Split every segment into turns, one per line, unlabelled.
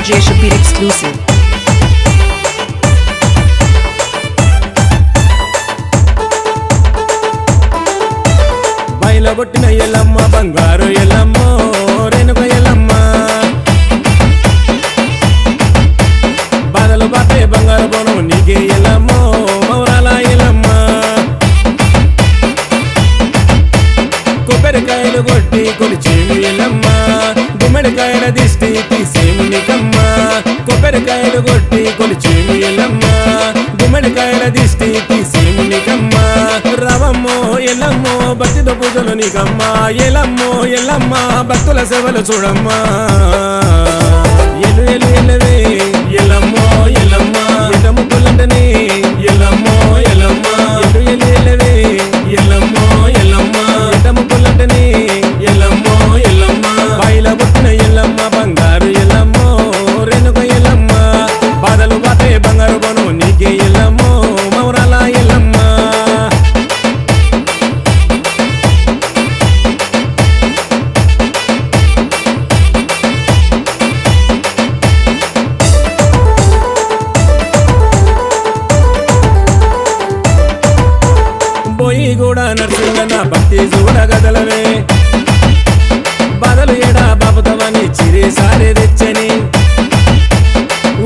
DJ Shabir exclusive.
బయలబొట్టిన Yellamma బంగారు ఎల్లమ్మ రేణుక ఎల్లమ్మ బాధలు బాపే బంగారు బోనం నీకే ఎల్లమ్మ మౌరాల ఎల్లమ్మ కొబ్బరికాయలు కొట్టి కొలిచేము ఎల్లమ్మ గుమ్మడికాయల దిష్టి తీసేము నీకమ్మ కొబ్బరికాయలు కొట్టి కొలిచేము ఎల్లమ్మ గుమ్మడికాయల దిష్టి తీసేము నీకమ్మ రావమ్మో ఎల్లమ్మో భక్తితో పూజలు నీకమ్మా ఎల్లమ్మో ఎల్లమ్మ భక్తుల సేవలు చూడమ్మా ఎలు ఎలు ఎల్లవే ఎల్లమ్మో ఎల్లమ్మ ఎల్లమ్మ పుల్లంటనే ఎల్లమ్మో ఎల్లమ్మ ఎలు ఎలు ఎల్లవే ఎల్లమ్మో ఎల్లమ్మ ఎల్లమ్మ పుల్లంటనే ఎల్లమ్మో ఎల్లమ్మ బయల పుట్టిన ఎల్లమ్మ బంగారు ఎల్లమ్మో రేణుక ఎల్లమ్మ బాధలు బాపే బంగారు బోనం నీకే ఎల్లమ్మో మౌరాల ఎల్లమ్మ పోయి కూడా నర్సింగన్న భక్తి చూడగదలవే బాధలు ఏడా బాబుతవని చిరే సారే తెచ్చని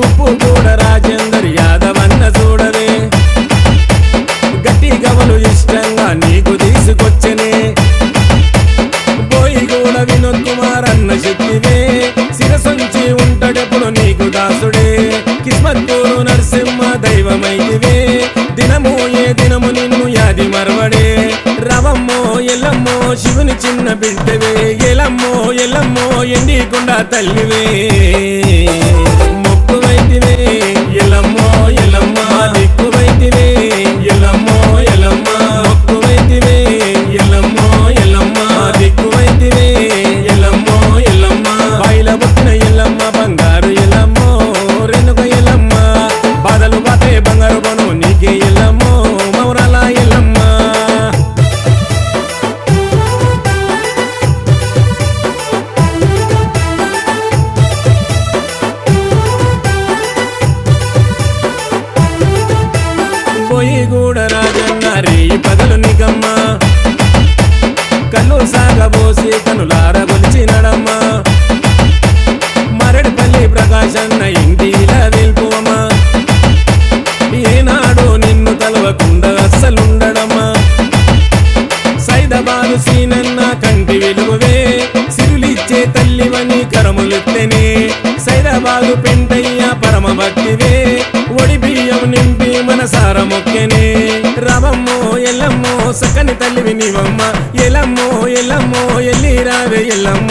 ఉప్పు కూడా రాజేందర్ యాదవ్ అన్న చూడవే గట్టి గవలు ఇష్టంగా నీకు తీసుకొచ్చనే పోయి కూడా వినోద్ కుమార్ అన్న శక్తివే శిరసొంచి ఉంటాడెప్పుడు నీకు దాసుడే కిస్మత్పూరు నరసింహ దైవమైతివే దినము ఏ దినము నిన్ను యాది మరవడే రవమ్మో ఎల్లమ్మో శివుని చిన్న బిడ్డవే ఎలమ్మో ఎల్లమ్మో ఎండికొండ తల్లివే మొక్కువైతివే ఎల్లమ్మో ఎల్లమ్మ దిక్కువైతివే ఎల్లమ్మో ఎల్లమ్మ మొక్కువైతివే ఎల్లమ్మో ఎల్లమ్మ దిక్కువైతివే ఎల్లమ్మో ఎల్లమ్మ బయల పుట్టిన ఎల్లమ్మ బంగారు ఎల్లమ్మో రేణుక ఎల్లమ్మ బాధలు బాపే బంగారు బోనం నీకే ఎల్లమ్మో మౌరాల ఎల్లమ్మ పోయి కూడా రాజన్న రేయి పగలు నిగమ్మ కళ్ళు సాగబోసి కనులార గొలిచినడమ్మ మరడిపల్లి ప్రకాశన్న ఇంటిలా వెళ్ళిపోమ్మ ఏనాడు నిన్ను తలవకుండా అస్సలుండడమ్మా సైదాబాదు సీనన్న కంటి వెలుగువే సిరులిచ్చే తల్లివని కరములెత్తెనే సైదాబాదు పెంటయ్య పరమ భక్తివే ఒడి బియ్యం నింపి మనసార మొక్కెనే రవమ్మో ఎల్లమ్మో సక్కని తల్లివి నీవమ్మ ఎల్లమ్మో ఎల్లమ్మో ఎల్లి రావే ఎల్లమ్మ